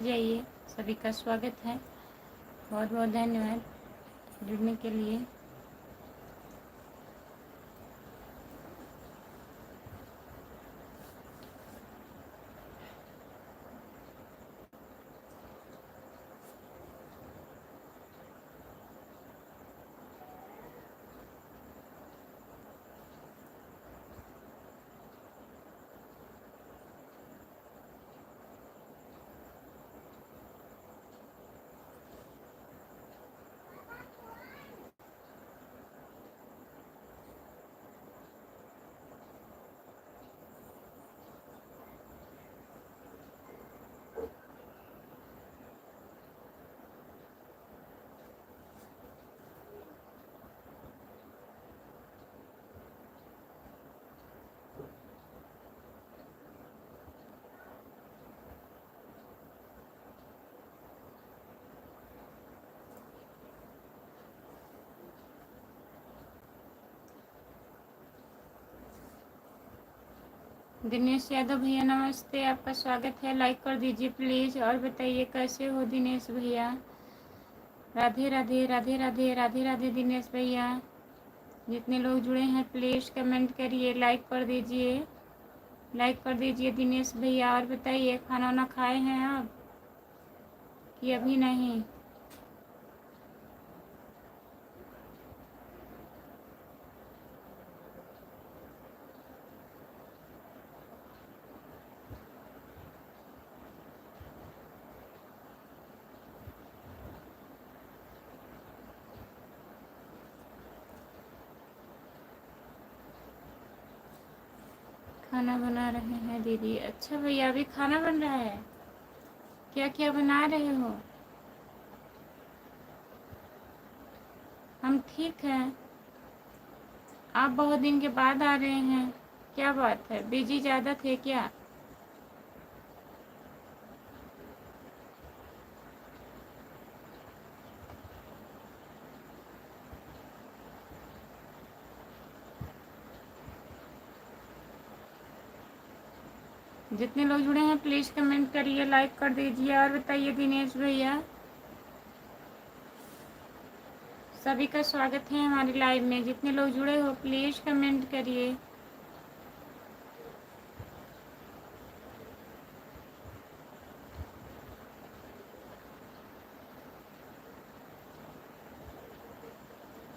जाइए। सभी का स्वागत है। बहुत बहुत धन्यवाद जुड़ने के लिए। दिनेश यादव भैया नमस्ते, आपका स्वागत है। लाइक कर दीजिए प्लीज़। और बताइए कैसे हो दिनेश भैया। राधे राधे राधे राधे राधे राधे दिनेश भैया। जितने लोग जुड़े हैं प्लीज़ कमेंट करिए, लाइक कर दीजिए, लाइक कर दीजिए दिनेश भैया। और बताइए खाना वाना खाए हैं आप कि अभी नहीं। खाना बना रहे हैं दीदी। अच्छा भैया अभी खाना बन रहा है, क्या क्या बना रहे हो। हम ठीक हैं। आप बहुत दिन के बाद आ रहे हैं, क्या बात है, बिजी ज़्यादा थे क्या। जितने लोग जुड़े हैं प्लीज़ कमेंट करिए, लाइक कर दीजिए। और बताइए दिनेश भैया, सभी का स्वागत है हमारी लाइव में। जितने लोग जुड़े हो प्लीज़ कमेंट करिए।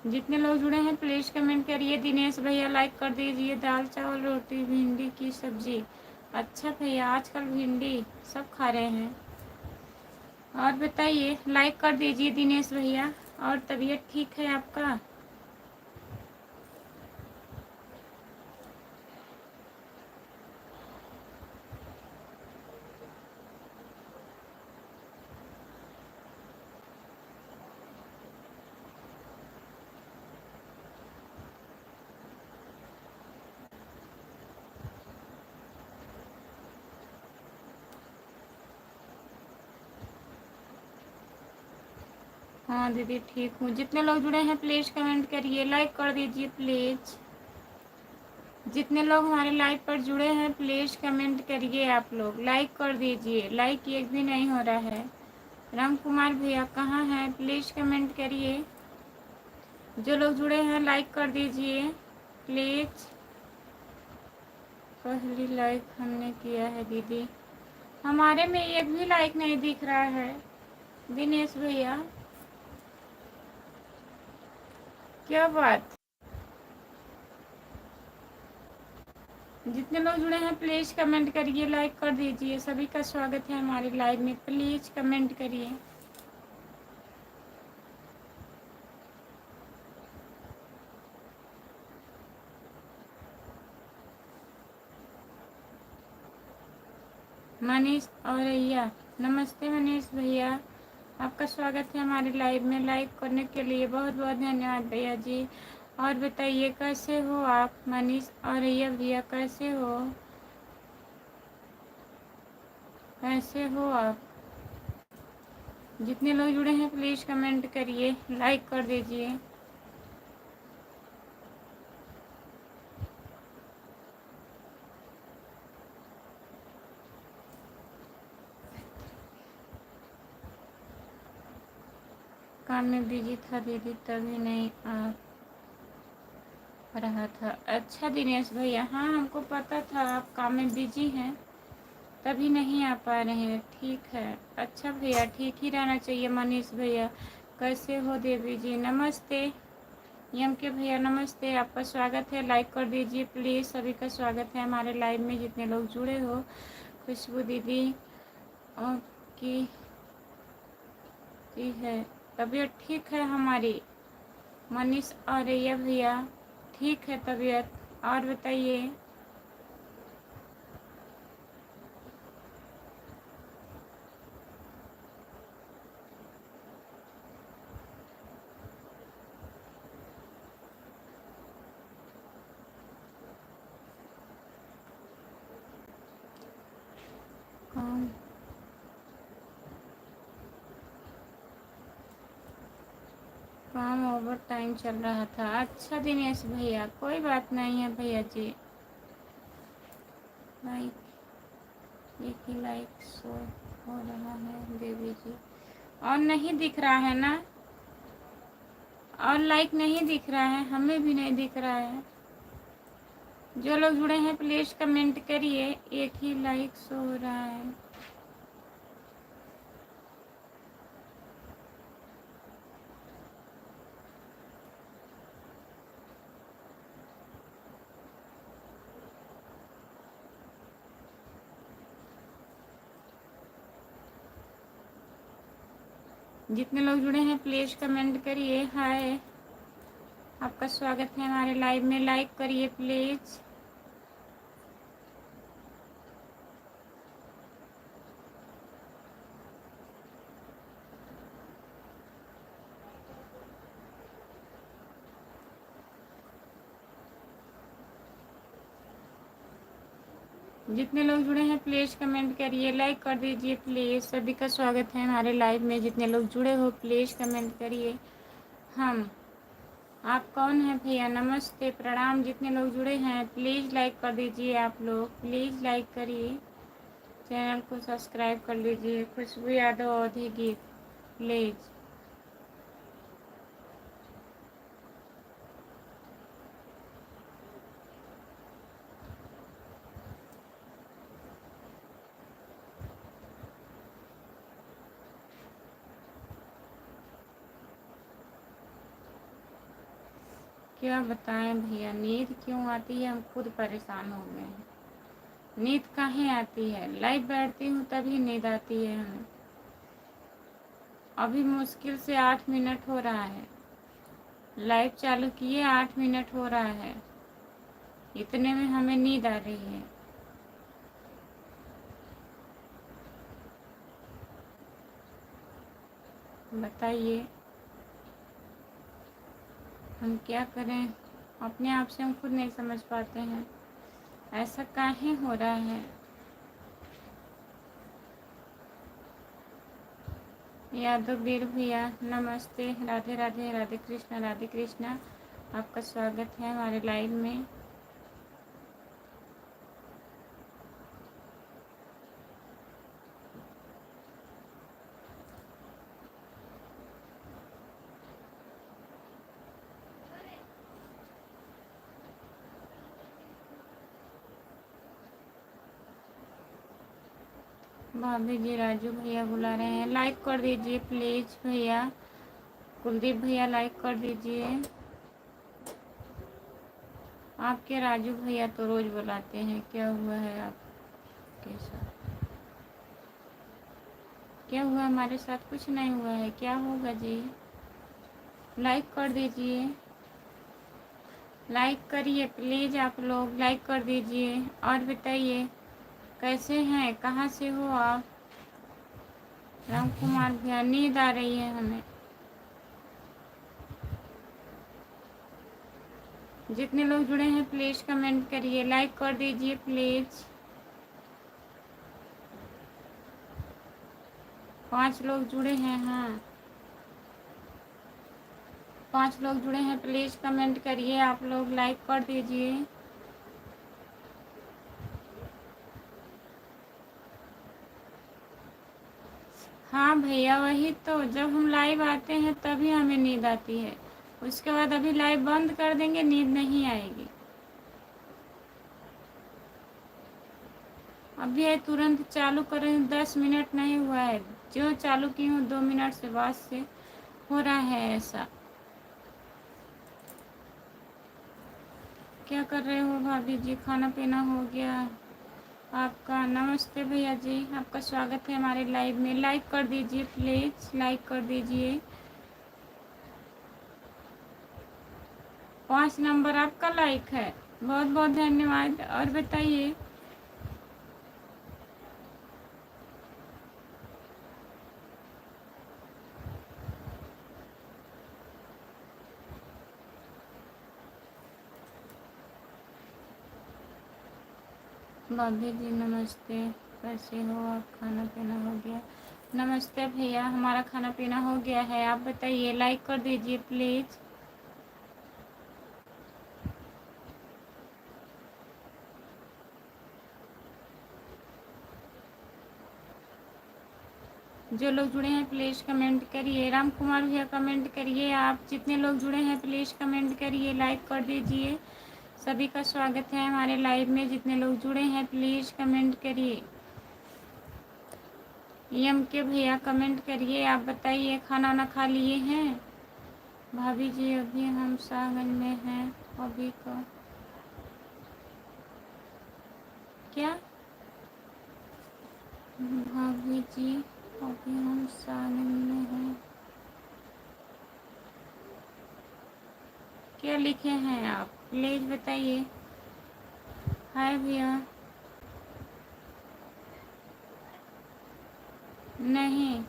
जितने लोग जुड़े हैं प्लीज़ कमेंट करिए। दिनेश भैया लाइक कर दीजिए। दाल चावल रोटी भिंडी की सब्जी। अच्छा भैया आजकल भिंडी सब खा रहे हैं। और बताइए लाइक कर दीजिए दिनेश भैया। और तबीयत ठीक है आपका। हाँ दीदी ठीक हूँ। जितने लोग जुड़े हैं प्लीज़ कमेंट करिए, लाइक कर दीजिए प्लीज़। जितने लोग हमारे लाइव पर जुड़े हैं प्लीज़ कमेंट करिए। आप लोग लाइक कर दीजिए, लाइक एक भी नहीं हो रहा है। राम कुमार भैया कहाँ हैं, प्लीज़ कमेंट करिए। जो लोग जुड़े हैं लाइक कर दीजिए प्लीज़। पहली लाइक हमने किया है दीदी। हमारे में एक भी लाइक नहीं दिख रहा है दिनेश भैया, क्या बात। जितने लोग जुड़े हैं प्लीज़ कमेंट करिए, लाइक कर दीजिए। सभी का स्वागत है हमारी लाइव में, प्लीज़ कमेंट करिए। मनीष औरैया नमस्ते मनीष भैया, आपका स्वागत है हमारे लाइव में। लाइक करने के लिए बहुत बहुत धन्यवाद भैया जी। और बताइए कैसे हो आप मनीष औरैया भैया, कैसे हो, कैसे हो आप। जितने लोग जुड़े हैं प्लीज़ कमेंट करिए, लाइक कर दीजिए। काम में बिजी था दीदी, तभी नहीं आ रहा था। अच्छा दिनेश भैया, हाँ हमको पता था आप काम में बिजी हैं, तभी नहीं आ पा रहे हैं। ठीक है, अच्छा भैया, ठीक ही रहना चाहिए। मनीष भैया कैसे हो? देवी जी नमस्ते। यम के भैया नमस्ते, आपका स्वागत है। लाइक कर दीजिए प्लीज़, सभी का स्वागत है हमारे लाइव में, जितने लोग जुड़े हो। खुशबू दीदी की है तबीयत ठीक है हमारी। मनीष और ये भैया ठीक है तबीयत। और बताइए। काम काम ओवर टाइम चल रहा था। अच्छा दिनेश भैया, कोई बात नहीं है भैया जी। लाइक एक ही लाइक शो हो रहा है देवी जी, और नहीं दिख रहा है ना, और लाइक नहीं दिख रहा है, हमें भी नहीं दिख रहा है। जो लोग जुड़े हैं प्लीज़ कमेंट करिए। एक ही लाइक शो हो रहा है। जितने लोग जुड़े हैं प्लीज़ कमेंट करिए। हाय, आपका स्वागत है हमारे लाइव में। लाइक करिए प्लीज़। जितने लोग जुड़े हैं प्लीज़ कमेंट करिए, लाइक कर दीजिए प्लीज़। सभी का स्वागत है हमारे लाइव में, जितने लोग जुड़े हो प्लीज़ कमेंट करिए। हम आप कौन हैं भैया? नमस्ते प्रणाम। जितने लोग जुड़े हैं प्लीज़ लाइक कर दीजिए। आप लोग प्लीज़ लाइक करिए, चैनल को सब्सक्राइब कर लीजिए। खुशबू यादव अवधी गीत प्लीज़। क्या बताएं भैया, नींद क्यों आती है, हम खुद परेशान हो गए हैं। नींद काहे आती है? लाइव बैठती हूँ तभी नींद आती है हमें। अभी मुश्किल से 8 मिनट हो रहा है लाइव चालू किए, 8 मिनट हो रहा है, इतने में हमें नींद आ रही है। बताइए हम क्या करें? अपने आप से हम खुद नहीं समझ पाते हैं, ऐसा काहे हो रहा है। यादव वीर भैया नमस्ते। राधे राधे, राधे कृष्णा, राधे कृष्णा। आपका स्वागत है हमारे लाइव में। भाभी जी राजू भैया बुला रहे हैं, लाइक कर दीजिए प्लीज़ भैया। कुलदीप भैया लाइक कर दीजिए। आपके राजू भैया तो रोज़ बुलाते हैं, क्या हुआ है आपके साथ? क्या हुआ? हमारे साथ कुछ नहीं हुआ है, क्या होगा जी? लाइक कर दीजिए, लाइक करिए प्लीज़। आप लोग लाइक कर दीजिए। और बताइए कैसे हैं, कहाँ से हो आप? राम कुमार भैया, नींद आ रही है हमें। जितने लोग जुड़े हैं प्लीज़ कमेंट करिए, लाइक कर दीजिए प्लीज़। 5 लोग जुड़े हैं। हाँ, 5 लोग जुड़े हैं, प्लीज़ कमेंट करिए। आप लोग लाइक कर दीजिए। हाँ भैया, वही तो, जब हम लाइव आते हैं तभी हमें नींद आती है, उसके बाद अभी लाइव बंद कर देंगे, नींद नहीं आएगी। अभी ये तुरंत चालू करें, 10 मिनट नहीं हुआ है, जो चालू की हूँ 2 मिनट से बाद से हो रहा है ऐसा। क्या कर रहे हो भाभी जी? खाना पीना हो गया आपका? नमस्ते भैया जी, आपका स्वागत है हमारे लाइव में। लाइक कर दीजिए प्लीज़, लाइक कर दीजिए। 5 नंबर आपका लाइक है, बहुत बहुत धन्यवाद। और बताइए। भाभी जी नमस्ते, कैसे हो आप? खाना पीना हो गया? नमस्ते भैया, हमारा खाना पीना हो गया है, आप बताइए। लाइक कर दीजिए प्लीज़। जो लोग जुड़े हैं प्लीज़ कमेंट करिए। राम कुमार भैया कमेंट करिए। आप जितने लोग जुड़े हैं प्लीज़ कमेंट करिए, लाइक कर दीजिए। सभी का स्वागत है हमारे लाइव में। जितने लोग जुड़े हैं प्लीज़ कमेंट करिए। एम के भैया कमेंट करिए। आप बताइए, खाना वाना खा लिए हैं? भाभी जी अभी हम सावन में हैं। अभी का क्या? भाभी जी अभी हम सावन में हैं। क्या लिखे हैं आप? प्लीज़ बताइए। हाय भैया। नहीं,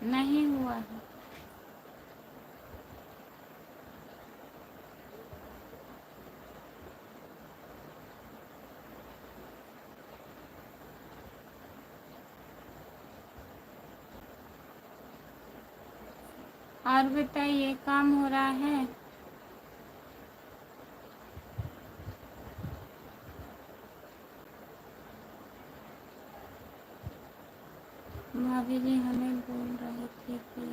नहीं हुआ है। और बताइए, काम हो रहा है? भाभी जी हमें बोल रहे थे कि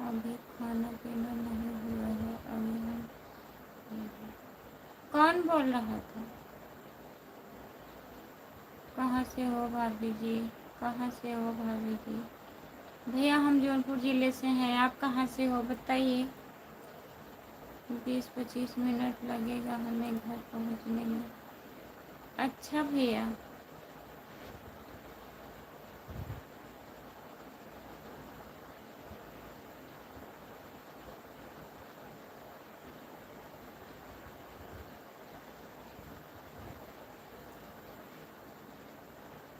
अभी खाना पीना नहीं हुआ है, अभी हम। कौन बोल रहा था? कहाँ से हो भाभी जी? कहाँ से हो भाभी जी? भैया हम जौनपुर ज़िले से हैं, आप कहाँ से हो बताइए। 20-25 मिनट लगेगा हमें घर पहुँचने में। अच्छा भैया।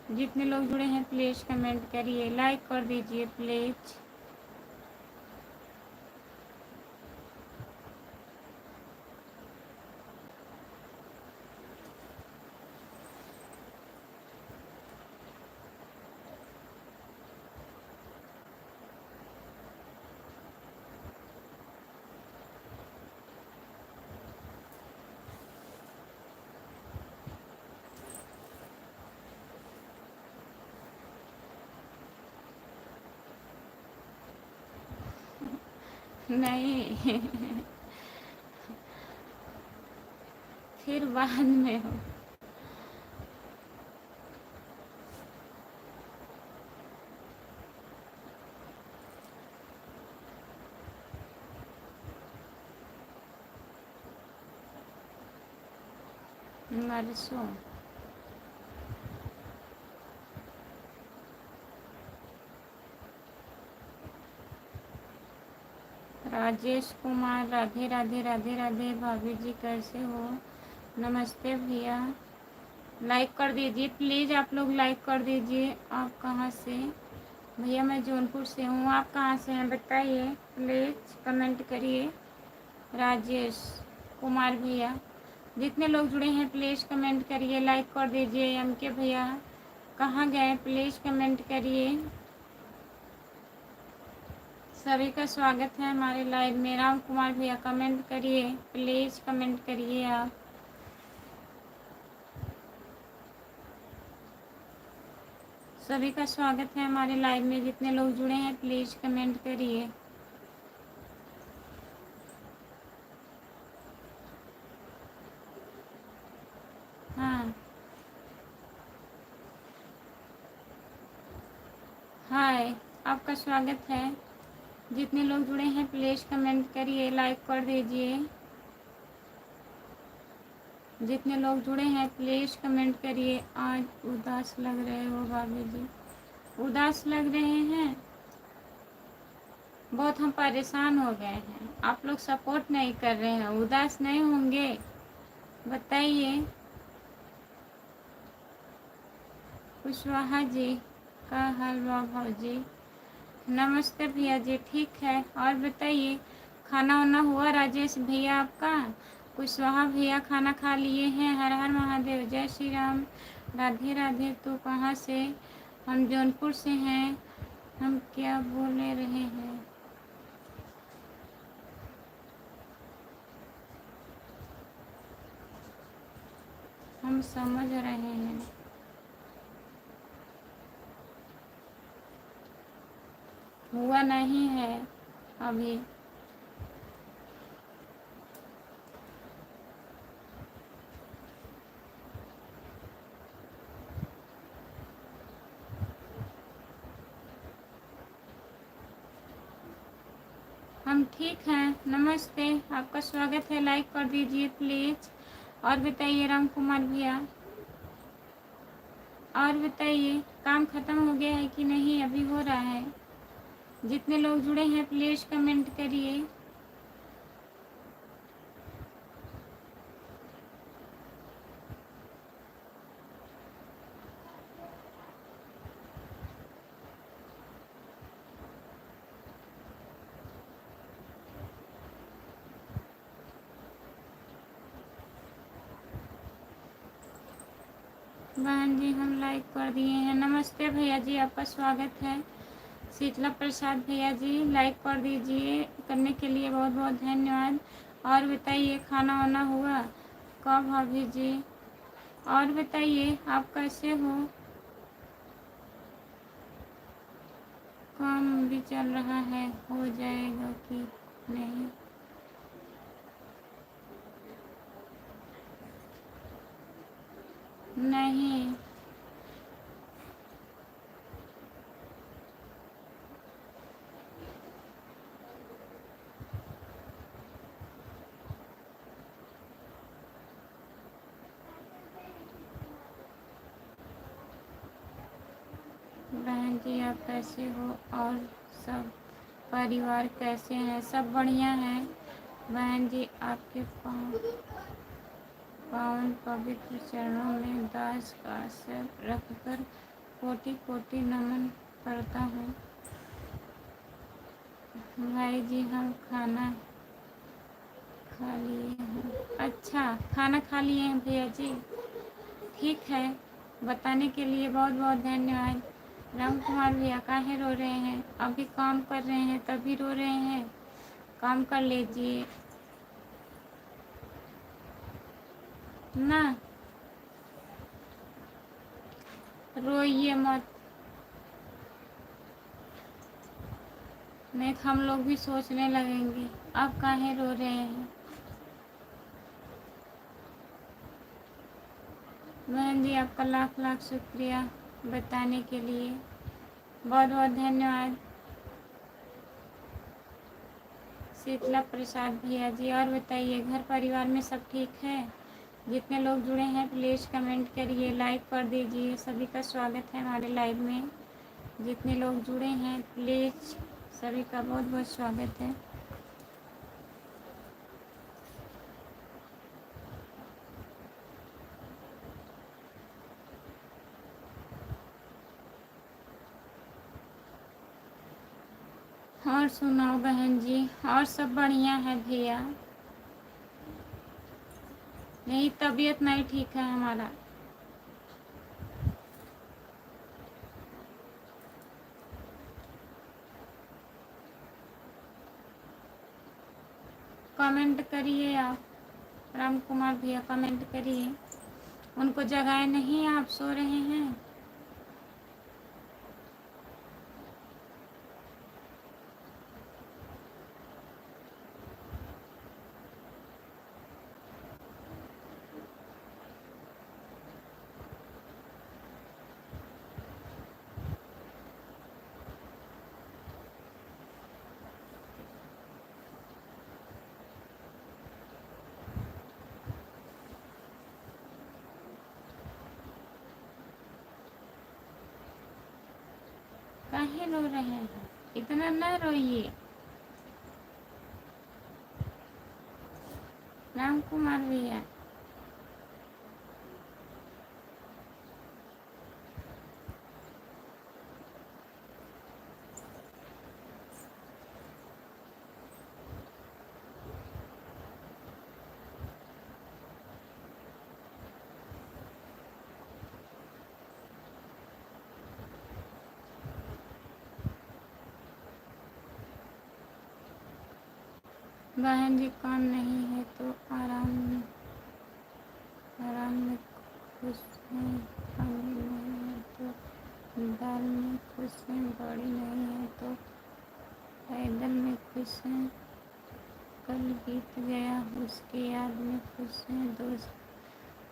जितने लोग जुड़े हैं प्लीज़ कमेंट करिए, लाइक कर दीजिए प्लीज़। नहीं फिर बाद में हो। नरसों। राजेश कुमार, राधे राधे राधे राधे। भाभी जी कैसे हो? नमस्ते भैया। लाइक कर दीजिए प्लीज़, आप लोग लाइक कर दीजिए। आप कहाँ से? भैया मैं जौनपुर से हूँ, आप कहाँ से हैं बताइए प्लीज़ कमेंट करिए। राजेश कुमार भैया, जितने लोग जुड़े हैं प्लीज़ कमेंट करिए, लाइक कर दीजिए। एम के भैया कहाँ गए? प्लीज़ कमेंट करिए। सभी का स्वागत है हमारे लाइव में। राम कुमार भैया कमेंट करिए प्लीज़, कमेंट करिए आप। सभी का स्वागत है हमारे लाइव में। जितने लोग जुड़े हैं प्लीज़ कमेंट करिए। हाँ, हाय, आपका स्वागत है। जितने लोग जुड़े हैं प्लीज़ कमेंट करिए, लाइक कर दीजिए। जितने लोग जुड़े हैं प्लीज़ कमेंट करिए। आज उदास लग रहे हो भाभी जी? उदास लग रहे हैं? बहुत हम परेशान हो गए हैं, आप लोग सपोर्ट नहीं कर रहे हैं। उदास नहीं होंगे? बताइए। कुशवाहा जी का हाल बा भाजी? नमस्ते भैया जी, ठीक है। और बताइए, खाना वाना हुआ राजेश भैया आपका? कुशवाहा भैया खाना खा लिए हैं? हर हर महादेव, जय श्री राम, राधे राधे। तो कहाँ से? हम जौनपुर से हैं। हम क्या बोले रहे हैं? हम समझ रहे हैं। हुआ नहीं है अभी। हम ठीक हैं। नमस्ते, आपका स्वागत है। लाइक कर दीजिए प्लीज़। और बताइए राम कुमार भैया, और बताइए, काम ख़त्म हो गया है कि नहीं अभी हो रहा है? जितने लोग जुड़े हैं प्लीज़ कमेंट करिए। बहन जी हम लाइक कर दिए हैं। नमस्ते भैया जी, आपका स्वागत है। शीतला प्रसाद भैया जी, लाइक कर दीजिए। करने के लिए बहुत बहुत धन्यवाद। और बताइए, खाना वाना हुआ? कब भाभी जी? और बताइए, आप कैसे हो? काम भी चल रहा है, हो जाएगा कि नहीं? नहीं, बहन जी आप कैसे हो? और सब परिवार कैसे हैं? सब बढ़िया हैं। बहन जी आपके पावन पवित्र चरणों में दास का सर रखकर कोटि कोटि नमन करता हूँ। भाई जी हम खाना खा लिए हैं। अच्छा, खाना खा लिए हैं भैया जी? ठीक है, बताने के लिए बहुत बहुत धन्यवाद। राम कुमार भैया काहे रो रहे हैं? अभी काम कर रहे हैं तभी रो रहे हैं? काम कर लीजिए ना, रोइए मत। नहीं तो हम लोग भी सोचने लगेंगे आप काहे रो रहे हैं। बहन जी आपका लाख लाख शुक्रिया बताने के लिए, बहुत बहुत धन्यवाद। शीतला प्रसाद भैया जी, और बताइए घर परिवार में सब ठीक है? जितने लोग जुड़े हैं प्लीज़ कमेंट करिए, लाइक कर दीजिए। सभी का स्वागत है हमारे लाइव में। जितने लोग जुड़े हैं प्लीज़, सभी का बहुत बहुत स्वागत है। और सुनाओ बहन जी, और सब बढ़िया है भैया? नहीं, तबीयत नहीं ठीक है हमारा। कमेंट करिए आप, राम कुमार भैया कमेंट करिए। उनको जगाए नहीं, आप सो रहे हैं? काहे रो रहे हैं? इतना ना रोइए। राम कुमार भैया, बहन जी काम नहीं है तो आराम में खुश हैं, पानी नहीं है तो दाल में खुश हैं, गाड़ी नहीं है तो पैदल में खुश हैं, कल बीत गया उसकी याद में खुश हैं,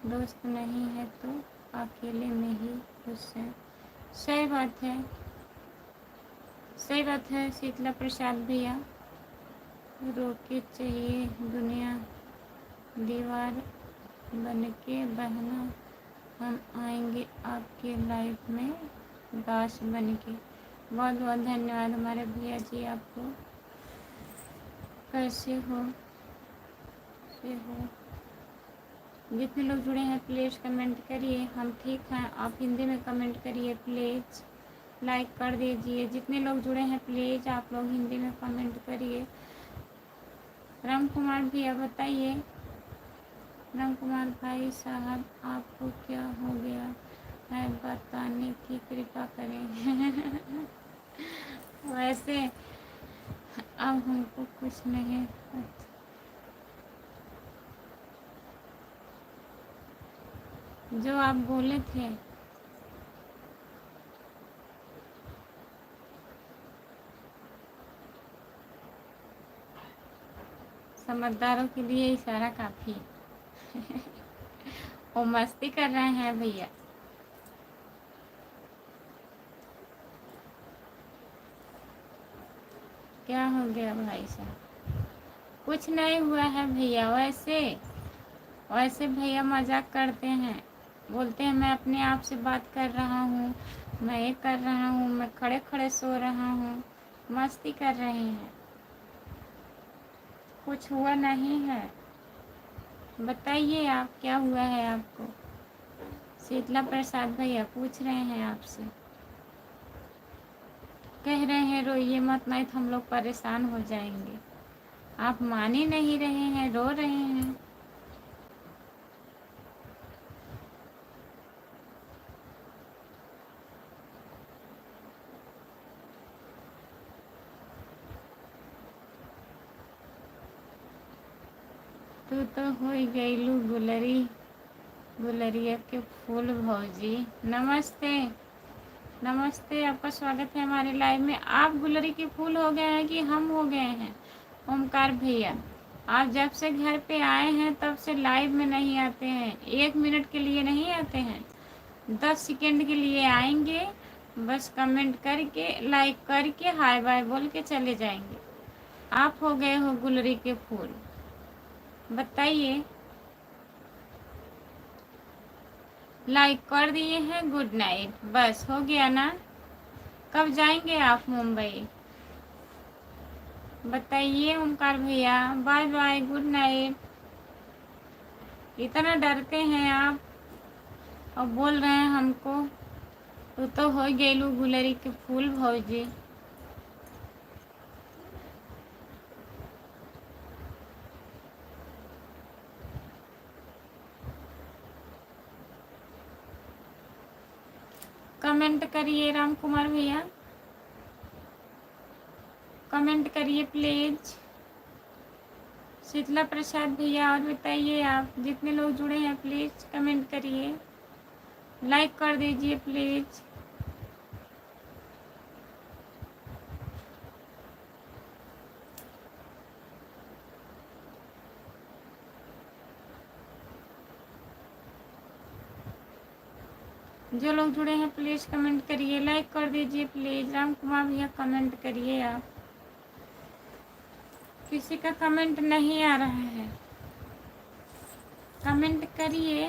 दोस्त नहीं है तो अकेले में ही खुश हैं। सही बात है, सही बात है शीतला प्रसाद भैया। रोके चाहिए दुनिया दीवार बनके बहना, हम आएंगे आपके लाइफ में दास बनके। बहुत बहुत धन्यवाद हमारे भैया जी आपको। कैसे हो? जितने लोग जुड़े हैं प्लीज़ कमेंट करिए, हम ठीक हैं। आप हिंदी में कमेंट करिए प्लीज़, लाइक कर दीजिए। जितने लोग जुड़े हैं प्लीज़ आप लोग हिंदी में कमेंट करिए। राम कुमार भैया बताइए। राम कुमार भाई साहब आपको क्या हो गया है, बताने की कृपा करें। वैसे अब हमको कुछ नहीं, जो आप बोले थे समझदारों के लिए इशारा काफ़ी। वो मस्ती कर रहे हैं भैया। क्या हो गया भाई साहब? कुछ नहीं हुआ है भैया। वैसे भैया मजाक करते हैं, बोलते हैं मैं अपने आप से बात कर रहा हूँ, मैं ये कर रहा हूँ, मैं खड़े खड़े सो रहा हूँ। मस्ती कर रहे हैं, कुछ हुआ नहीं है। बताइए आप क्या हुआ है आपको? शीतला प्रसाद भैया पूछ रहे हैं आपसे, कह रहे हैं रोइए मत, नहीं तो हम लोग परेशान हो जाएंगे। आप मान ही नहीं रहे हैं, रो रहे हैं। तू तो हो गईलू गुलरिया के फूल भौजी। नमस्ते, नमस्ते, आपका स्वागत है हमारे लाइव में। आप गुलरी के फूल हो गए हैं कि हम हो गए हैं? ओमकार भैया, आप जब से घर पे आए हैं तब से लाइव में नहीं आते हैं। 1 मिनट के लिए नहीं आते हैं, 10 सेकेंड के लिए आएंगे, बस कमेंट करके लाइक करके हाय बाय बोल के चले जाएंगे। आप हो गए हो गुलरी के फूल। बताइए, लाइक कर दिए हैं, गुड नाइट, बस हो गया ना? कब जाएंगे आप मुंबई? बताइए ओमकार भैया। Bye bye, good night. इतना डरते हैं आप और बोल रहे हैं हमको तो हो गेलू गुलरी के फूल भौजी। कमेंट करिए राम कुमार भैया, कमेंट करिए प्लीज। शीतला प्रसाद भैया और बताइए, आप जितने लोग जुड़े हैं प्लीज कमेंट करिए, लाइक कर दीजिए प्लीज। जो लोग जुड़े हैं प्लीज कमेंट करिए, लाइक कर दीजिए प्लीज। राम कुमार भैया कमेंट करिए आप। किसी का कमेंट नहीं आ रहा है, कमेंट करिए।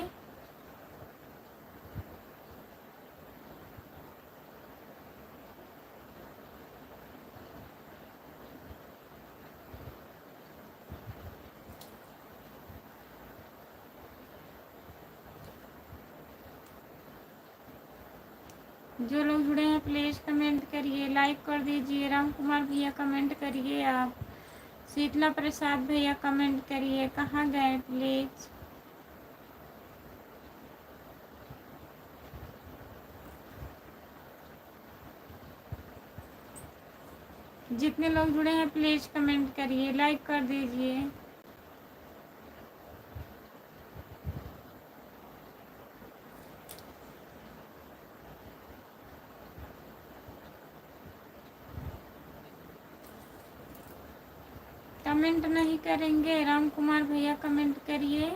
जो लोग जुड़े हैं प्लीज़ कमेंट करिए, लाइक कर दीजिए। राम कुमार भैया कमेंट करिए आप। शीतला प्रसाद भैया कमेंट करिए, कहाँ गए प्लीज़। जितने लोग जुड़े हैं प्लीज़ कमेंट करिए, लाइक कर दीजिए। कमेंट नहीं करेंगे राम कुमार भैया, कमेंट करिए।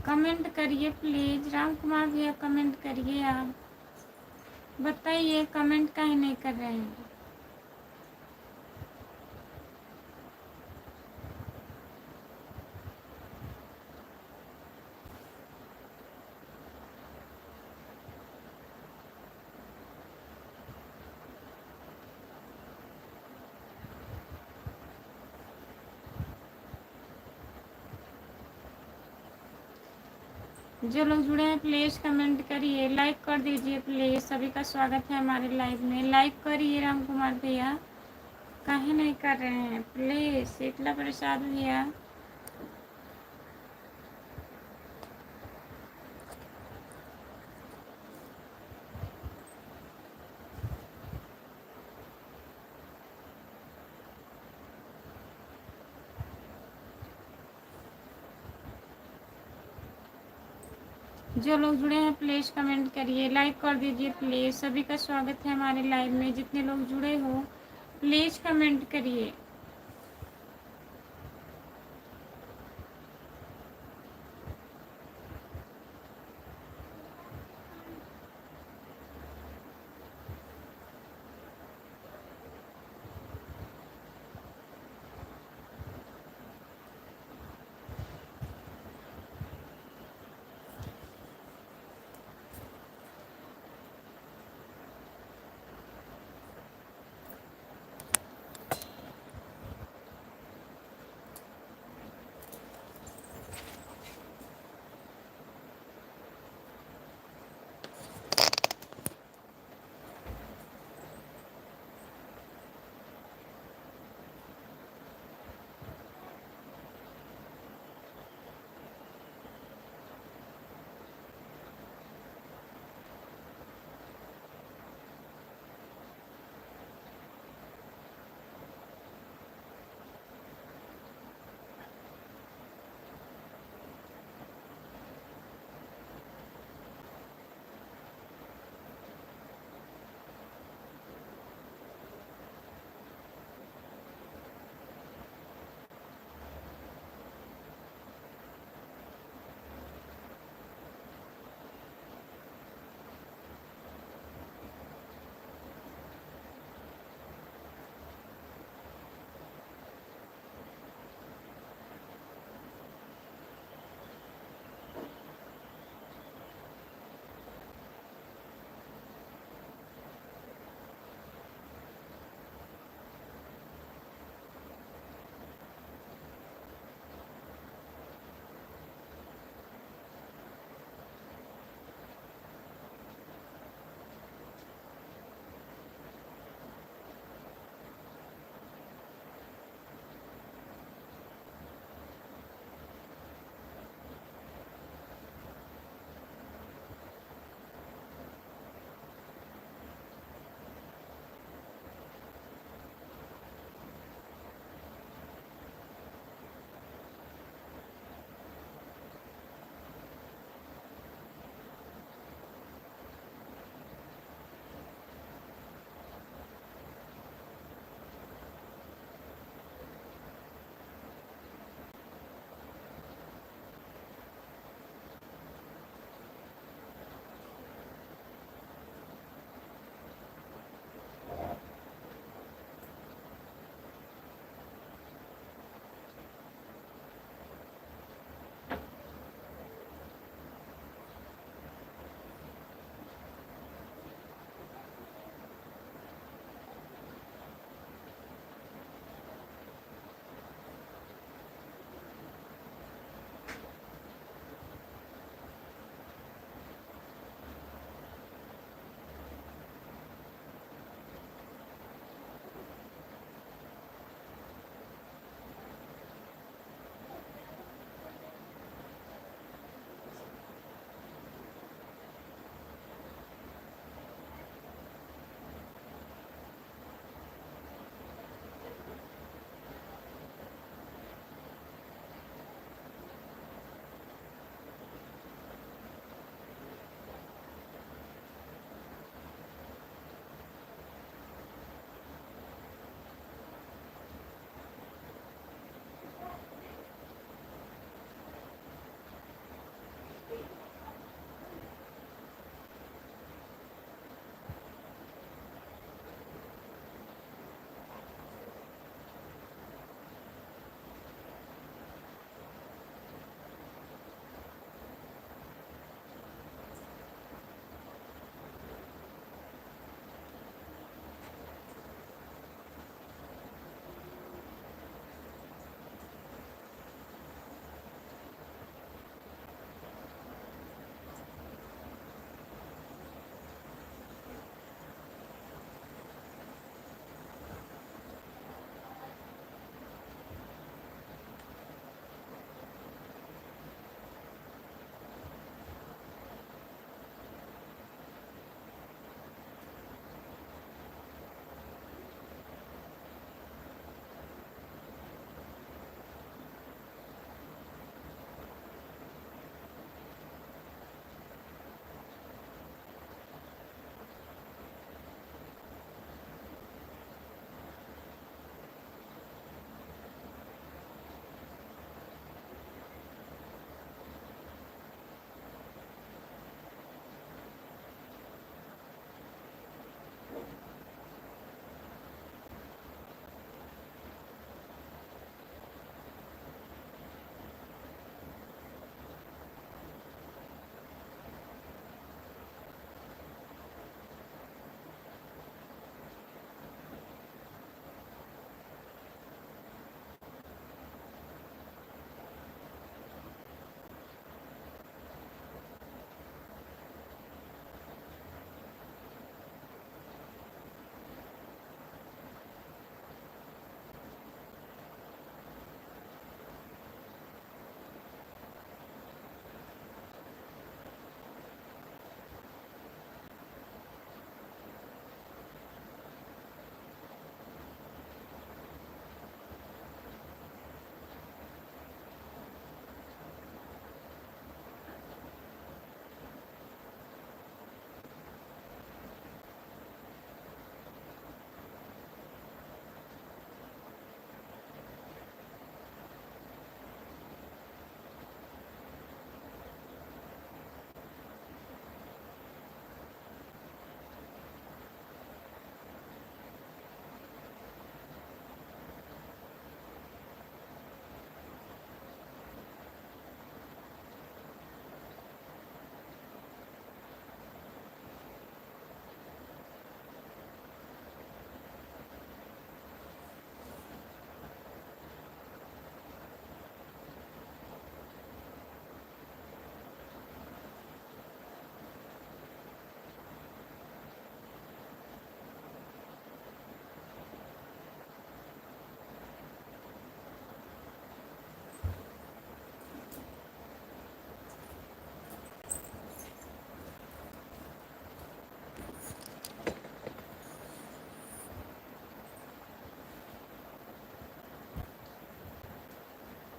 कमेंट करिए प्लीज़, राम कुमार भैया कमेंट करिए आप। बताइए कमेंट काहे नहीं कर रहे हैं। जो लोग जुड़े हैं प्लीज़ कमेंट करिए, लाइक कर दीजिए प्लीज़। सभी का स्वागत है हमारे लाइव में। लाइक करिए राम कुमार भैया, काहे नहीं कर रहे हैं प्लीज़। शीतला प्रसाद भैया, जो लोग जुड़े हैं प्लीज़ कमेंट करिए, लाइक कर दीजिए प्लीज़। सभी का स्वागत है हमारे लाइव में। जितने लोग जुड़े हो प्लीज़ कमेंट करिए।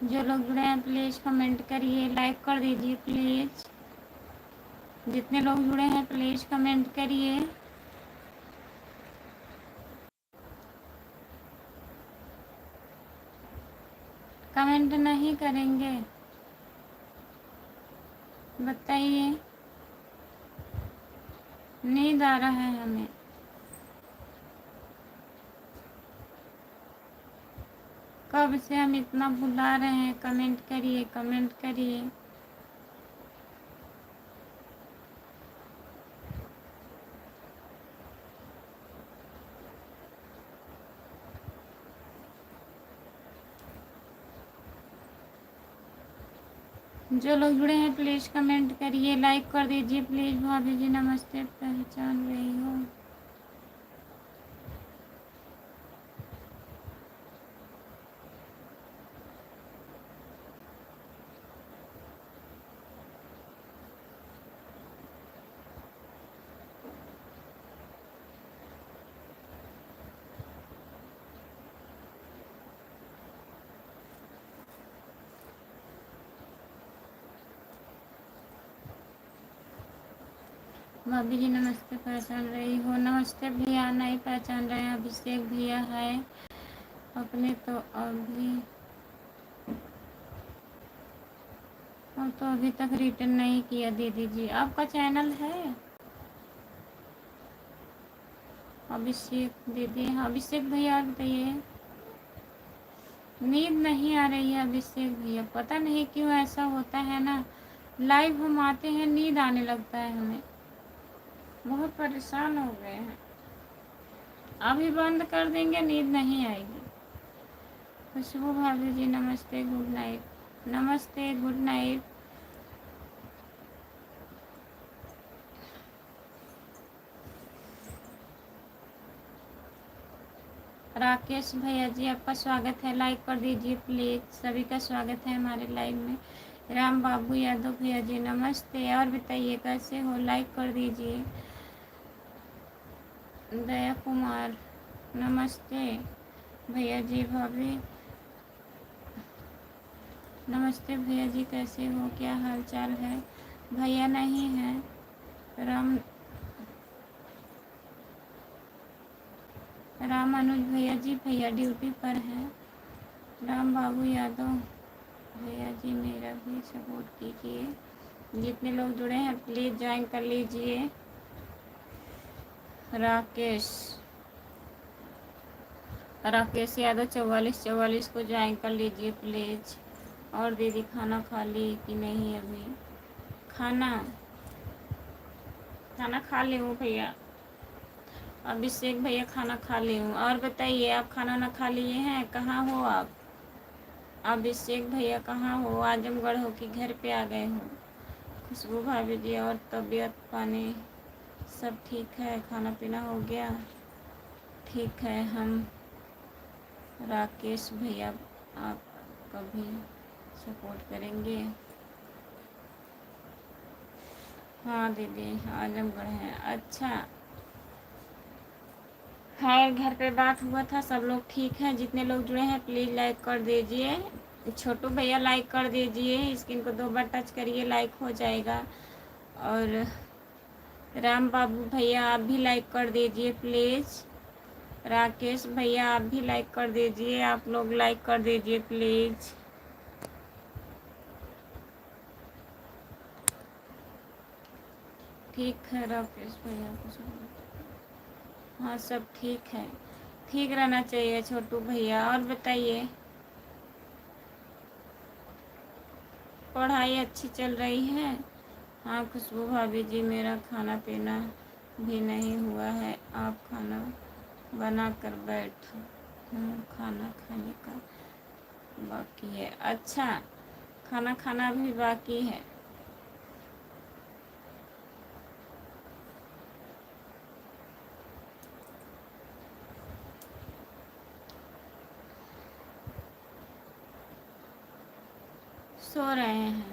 जो लोग जुड़े हैं प्लीज़ कमेंट करिए, लाइक कर दीजिए प्लीज़। जितने लोग जुड़े हैं प्लीज़ कमेंट करिए। कमेंट नहीं करेंगे? बताइए। नींद आ रहा है हमें। कब से हम इतना बुला रहे हैं, कमेंट करिए, कमेंट करिए। जो लोग जुड़े हैं प्लीज़ कमेंट करिए, लाइक कर दीजिए प्लीज़। भाभी जी नमस्ते, पहचान रही हो? भाभी जी नमस्ते, पहचान रही हो? नमस्ते भैया, नहीं पहचान रहे हैं। अभिषेक भैया है अपने तो अभी, और तो अभी तक रिटर्न नहीं किया। दीदी जी आपका चैनल है? अभिषेक दीदी, हाँ अभिषेक भैया बताइए। नींद नहीं आ रही है अभिषेक भैया, पता नहीं क्यों ऐसा होता है ना। लाइव हम आते हैं, नींद आने लगता है हमें। बहुत परेशान हो गए हैं। अभी बंद कर देंगे, नींद नहीं आएगी। खुशबू भाभी जी नमस्ते, गुड नाइट। नमस्ते, गुड नाइट। राकेश भैया जी आपका स्वागत है, लाइक कर दीजिए प्लीज़। सभी का स्वागत है हमारे लाइव में। राम बाबू यादव भैया जी नमस्ते, और बताइए कैसे हो? लाइक कर दीजिए। दया कुमार नमस्ते भैया जी। भाभी नमस्ते भैया जी, कैसे हो? क्या हाल चाल है? भैया नहीं है। राम राम अनुज भैया जी, भैया ड्यूटी पर हैं। राम बाबू यादव भैया जी मेरा भी सपोर्ट कीजिए। जितने लोग जुड़े हैं प्लीज़ ज्वाइन कर लीजिए। राकेश राकेश यादव 4444 को ज्वाइन कर लीजिए प्लीज़। और दीदी खाना खा ली कि नहीं? अभी खाना खाना खा ली हूँ भैया। अभिषेक भैया खाना खा ली हूँ। और बताइए आप खाना ना खा लिए हैं? कहाँ हो आप? अभिषेक भैया कहाँ हो? आजमगढ़ हो कि घर पे आ गए हो? खुशबू भाभी जी और तबीयत पानी सब ठीक है? खाना पीना हो गया? ठीक है। हम राकेश भैया आप कभी सपोर्ट करेंगे? हाँ दीदी आजमगढ़ है। अच्छा, है घर पे बात हुआ था, सब लोग ठीक हैं। जितने लोग जुड़े हैं प्लीज़ लाइक कर दीजिए। छोटू भैया लाइक कर दीजिए, स्क्रीन को 2 बार टच करिए, लाइक हो जाएगा। और राम बाबू भैया आप भी लाइक कर दीजिए प्लीज़। राकेश भैया आप भी लाइक कर दीजिए। आप लोग लाइक कर दीजिए प्लीज़। ठीक है राकेश भैया को सब, हाँ सब ठीक है। ठीक रहना चाहिए छोटू भैया। और बताइए, पढ़ाई अच्छी चल रही है? हाँ खुशबू भाभी जी मेरा खाना पीना भी नहीं हुआ है। आप खाना बना कर बैठ हूँ, खाना खाने का बाकी है। अच्छा, खाना खाना भी बाकी है। सो रहे हैं?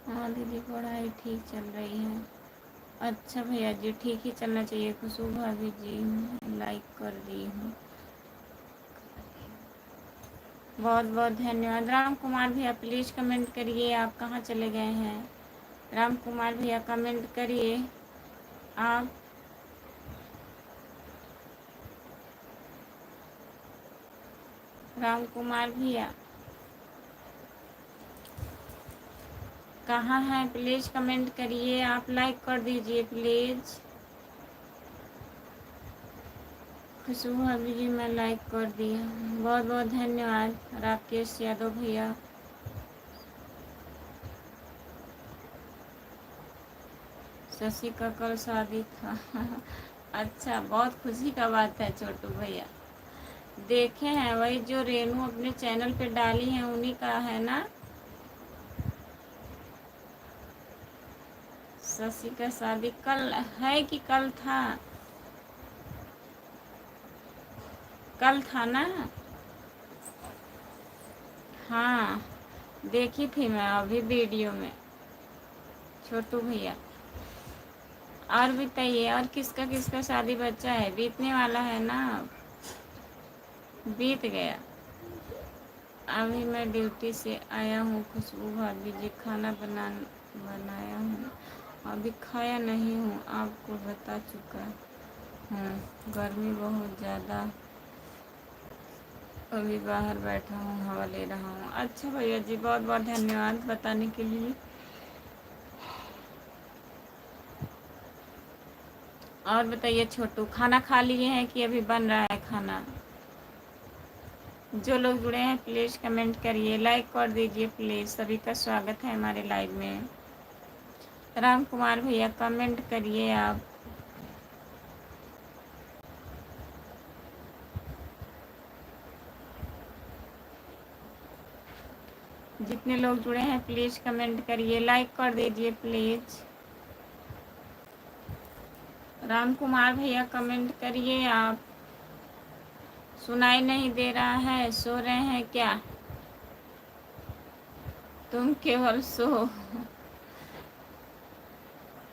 हाँ दीदी पढ़ाई ठीक चल रही है। अच्छा भैया जी ठीक ही चलना चाहिए। खुशबू भाभी जी लाइक कर दी हूँ। बहुत बहुत धन्यवाद। राम कुमार भैया प्लीज़ कमेंट करिए, आप कहाँ चले गए हैं? राम कुमार भैया कमेंट करिए आप। राम कुमार भैया कहाँ हैं? प्लीज़ कमेंट करिए आप, लाइक कर दीजिए प्लीज़। खुशबू भाभी जी मैं लाइक कर दिया, बहुत बहुत धन्यवाद। राकेश यादव भैया शशि का कल शादी था। अच्छा बहुत खुशी का बात है छोटू भैया। देखे हैं वही जो रेनू अपने चैनल पे डाली है उन्हीं का है ना? शशि का शादी कल है कि कल था? कल था ना? हाँ देखी थी मैं अभी वीडियो में। छोटू भैया और बताइए, और किसका किसका शादी बच्चा है? बीतने वाला है ना? बीत गया। अभी मैं ड्यूटी से आया हूँ। खुशबू भाभी जी खाना बनाया हूँ, अभी खाया नहीं हूँ, आपको बता चुका हूँ। गर्मी बहुत ज़्यादा, अभी बाहर बैठा हूँ हवा ले रहा हूँ। अच्छा भैया जी बहुत बहुत धन्यवाद बताने के लिए। और बताइए छोटू खाना खा लिए हैं कि अभी बन रहा है खाना? जो लोग जुड़े हैं प्लीज़ कमेंट करिए, लाइक कर दीजिए प्लीज़। सभी का स्वागत है हमारे लाइव में। राम कुमार भैया कमेंट करिए आप। जितने लोग जुड़े हैं प्लीज़ कमेंट करिए, लाइक कर दीजिए प्लीज़। राम कुमार भैया कमेंट करिए आप। सुनाई नहीं दे रहा है, सो रहे हैं क्या? तुम केवल सो।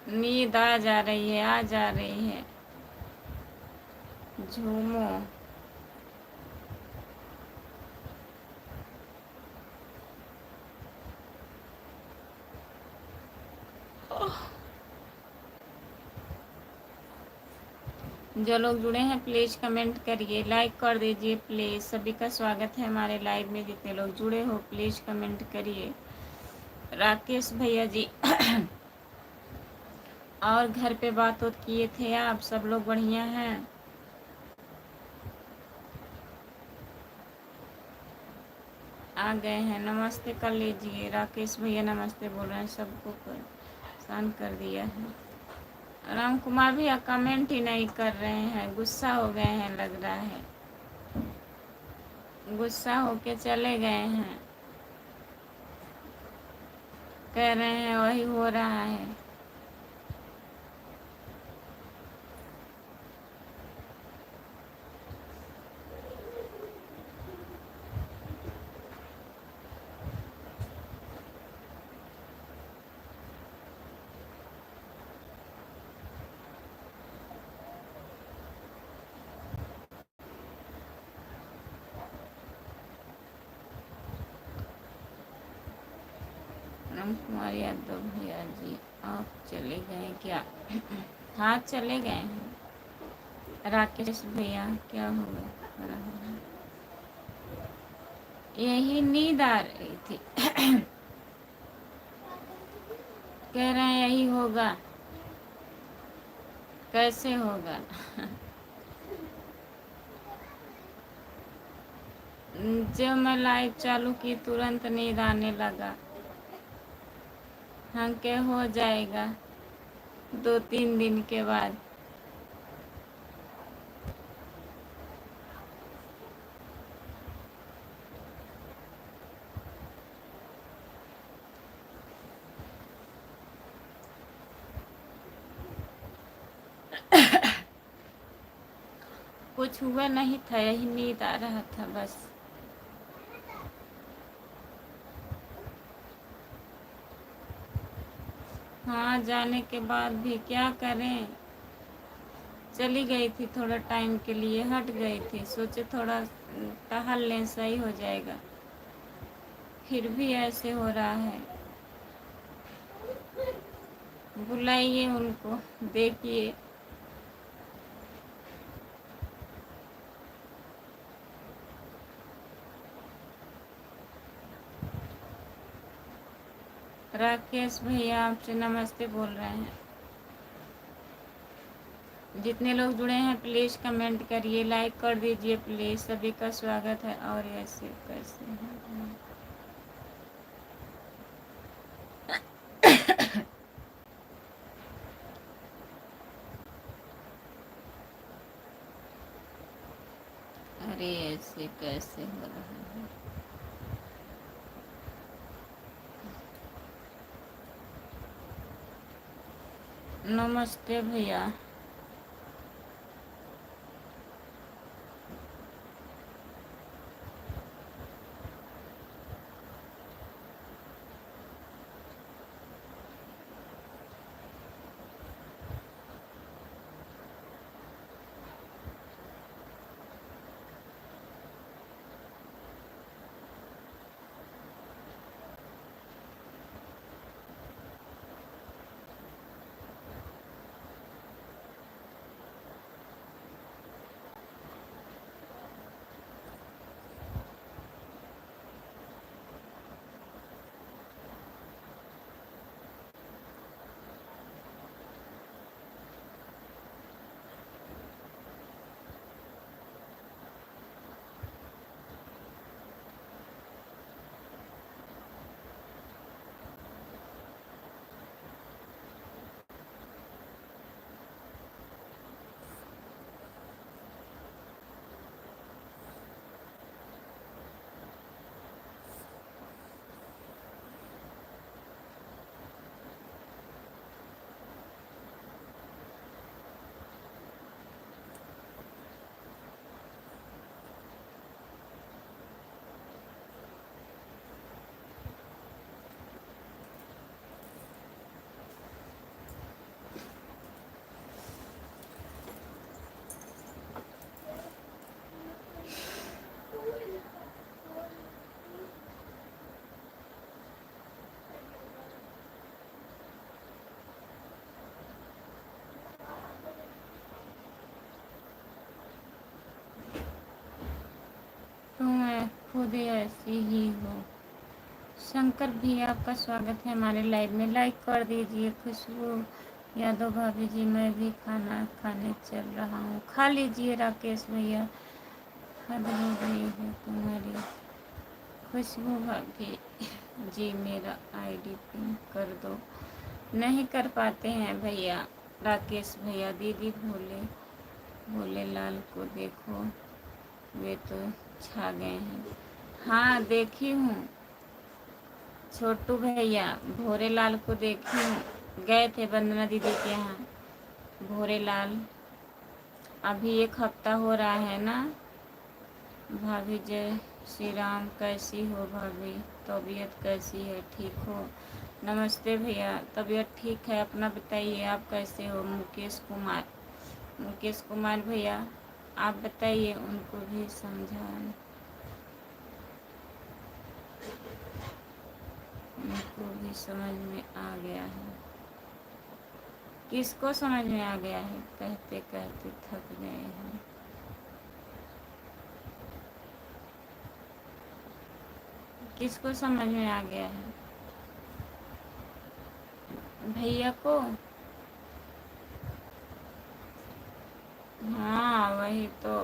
नींद आ जा रही है, आ जा रही है। झूमो। जो लोग जुड़े हैं प्लीज़ कमेंट करिए, लाइक कर दीजिए प्लीज़। सभी का स्वागत है हमारे लाइव में। जितने लोग जुड़े हो प्लीज़ कमेंट करिए। राकेश भैया जी और घर पे बात किए थे आप? सब लोग बढ़िया हैं? आ गए हैं, नमस्ते कर लीजिए। राकेश भैया नमस्ते बोल रहे हैं, सबको परेशान कर दिया है। राम कुमार भैया कमेंट ही नहीं कर रहे हैं, गुस्सा हो गए हैं लग रहा है। गुस्सा होके चले गए हैं, कह रहे हैं वही हो रहा है। राम कुमार यादव भैया जी आप चले गए क्या? हाँ चले गए हैं। राकेश भैया क्या हुआ? यही नींद आ रही थी। कह रहे हैं यही होगा। कैसे होगा? जब मैं लाइव चालू की तुरंत नींद आने लगा। हाँ क्या हो जाएगा 2-3 दिन के बाद। कुछ हुआ नहीं था, यही नींद आ रहा था बस। हाँ, जाने के बाद भी क्या करें। चली गई थी थोड़ा टाइम के लिए, हट गई थी, सोचे थोड़ा टहल लें सही हो जाएगा, फिर भी ऐसे हो रहा है। बुलाइए उनको, देखिए। राकेश भैया आपसे नमस्ते बोल रहे हैं। जितने लोग जुड़े हैं प्लीज़ कमेंट करिए, लाइक कर दीजिए प्लीज़, सभी का स्वागत है। और ऐसे कैसे हैं? अरे ऐसे कैसे हो रहा है? नमस्ते भैया। तो मैं खुद ऐसी ही हूँ। शंकर भैया आपका स्वागत है हमारे लाइव में, लाइक कर दीजिए। खुशबू यादव भाभी जी, मैं भी खाना खाने चल रहा हूँ, खा लीजिए। राकेश भैया, हद हो गई है तुम्हारी। खुशबू भाभी जी, मेरा आईडी पिन कर दो। नहीं कर पाते हैं भैया। राकेश भैया, दीदी भोले भोले लाल को देखो, वे तो छा गए हैं। हाँ देखी हूँ छोटू भैया, भोरे लाल को देखी हूँ, गए थे वंदना दीदी के यहाँ। भोरे लाल अभी 1 हफ्ता हो रहा है ना। भाभी जय श्री राम, कैसी हो भाभी? तबीयत कैसी है, ठीक हो? नमस्ते भैया, तबीयत ठीक है, अपना बताइए आप कैसे हो? मुकेश कुमार, मुकेश कुमार भैया आप बताइए, उनको भी समझाएं, उनको भी समझ में आ गया है। किसको समझ में आ गया है? कहते कहते थक गए हैं। किसको समझ में आ गया है? भैया को? हाँ वही तो।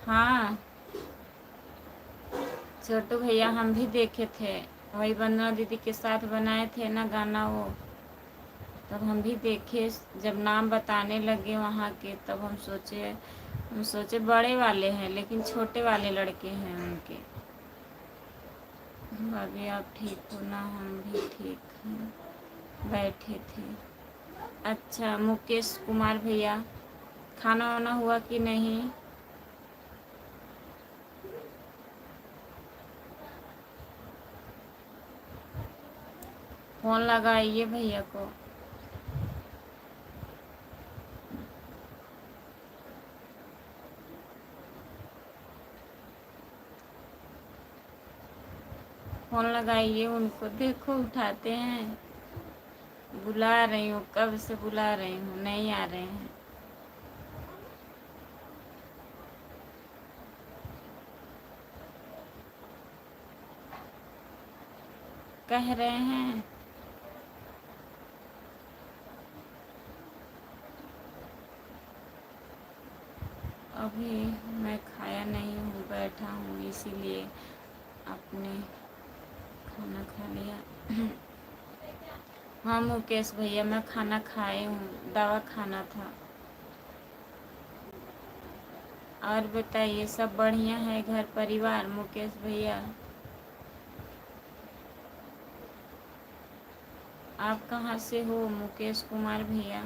हाँ छोटू भैया हम भी देखे थे, वही वंदना दीदी के साथ बनाए थे ना गाना वो, तब हम भी देखे। जब नाम बताने लगे वहाँ के, तब हम सोचे बड़े वाले हैं, लेकिन छोटे वाले लड़के हैं उनके। भाभी आप ठीक हो ना? हम भी ठीक हैं, बैठे थे। अच्छा मुकेश कुमार भैया, खाना वाना हुआ कि नहीं? फोन लगाइए भैया को। फोन लगाइए उनको, देखो उठाते हैं। बुला रही हूँ, कब से बुला रही हूँ, नहीं आ रहे हैं। कह रहे हैं अभी मैं खाया नहीं हूँ, बैठा हूँ, इसीलिए आपने खाना खा लिया। हाँ मुकेश भैया, मैं खाना खाए हूँ, दवा खाना था। और बताइए, सब बढ़िया है घर परिवार मुकेश भैया? आप कहाँ से हो मुकेश कुमार भैया?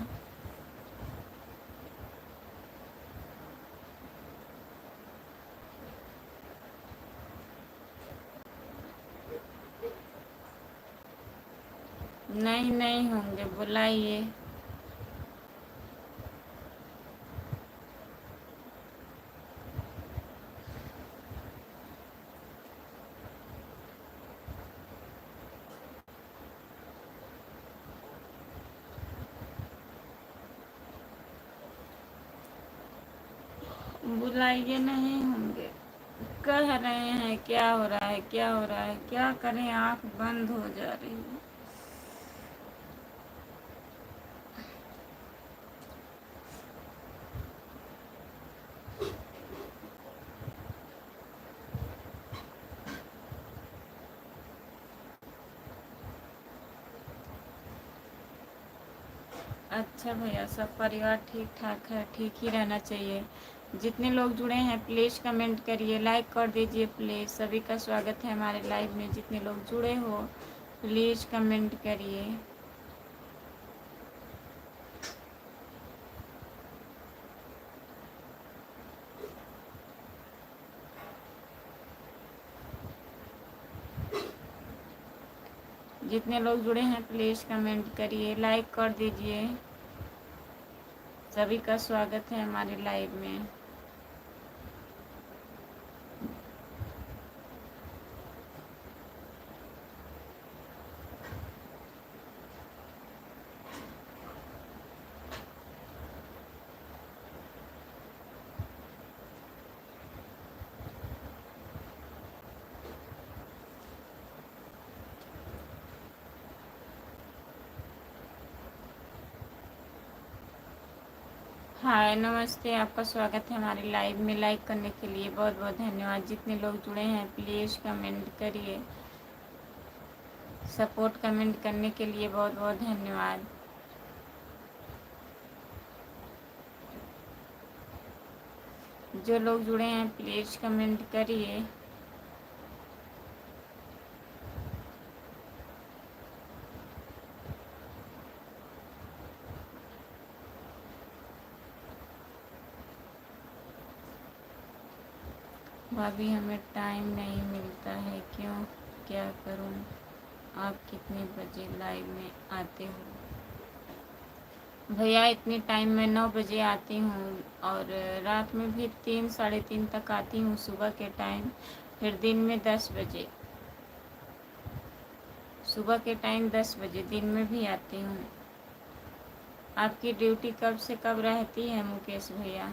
नहीं नहीं होंगे, बुलाइए। बुलाइए, नहीं होंगे। कह रहे हैं क्या हो रहा है, क्या हो रहा है, क्या करें, आँख बंद हो जा रही है। अच्छा भैया, सब परिवार ठीक ठाक है, ठीक ही रहना चाहिए। जितने लोग जुड़े हैं प्लीज़ कमेंट करिए, लाइक कर दीजिए प्लीज़। सभी का स्वागत है हमारे लाइव में। जितने लोग जुड़े हो प्लीज़ कमेंट करिए। जितने लोग जुड़े हैं प्लीज़ कमेंट करिए, लाइक कर दीजिए। सभी का स्वागत है हमारे लाइव में। हाय नमस्ते, आपका स्वागत है हमारे लाइव में। लाइक करने के लिए बहुत बहुत धन्यवाद। जितने लोग जुड़े हैं प्लीज़ कमेंट करिए। सपोर्ट कमेंट करने के लिए बहुत बहुत धन्यवाद। जो लोग जुड़े हैं प्लीज़ कमेंट करिए। भाभी हमें टाइम नहीं मिलता है, क्यों, क्या करूं? आप कितने बजे लाइव में आते हो? भैया इतनी टाइम में 9 बजे आती हूँ, और रात में भी 3 साढ़े 3 तक आती हूँ सुबह के टाइम। फिर दिन में 10 बजे, सुबह के टाइम 10 बजे, दिन में भी आती हूँ। आपकी ड्यूटी कब से कब रहती है मुकेश भैया?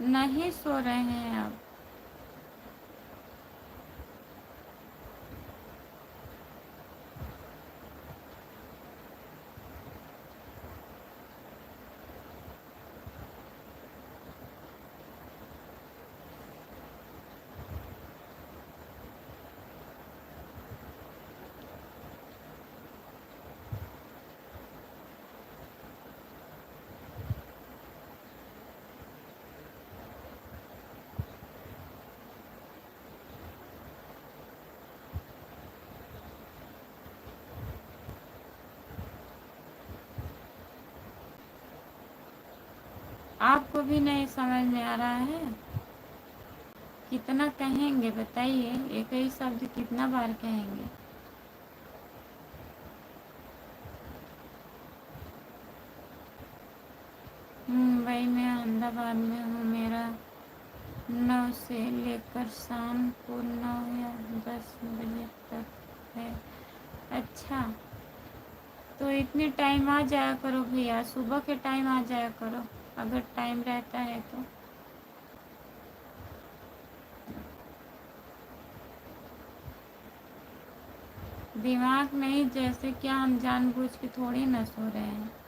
नहीं सो रहे हैं आप? आपको भी नहीं समझ में आ रहा है? कितना कहेंगे बताइए, एक ही शब्द कितना बार कहेंगे? मुंबई में, अहमदाबाद में हूँ। मेरा 9 से लेकर शाम को 9 या 10 बजे तक है। अच्छा, तो इतने टाइम आ जाया करो भैया, सुबह के टाइम आ जाया करो अगर टाइम रहता है तो। दिमाग नहीं, जैसे क्या हम जानबूझ के थोड़ी ना सो रहे हैं।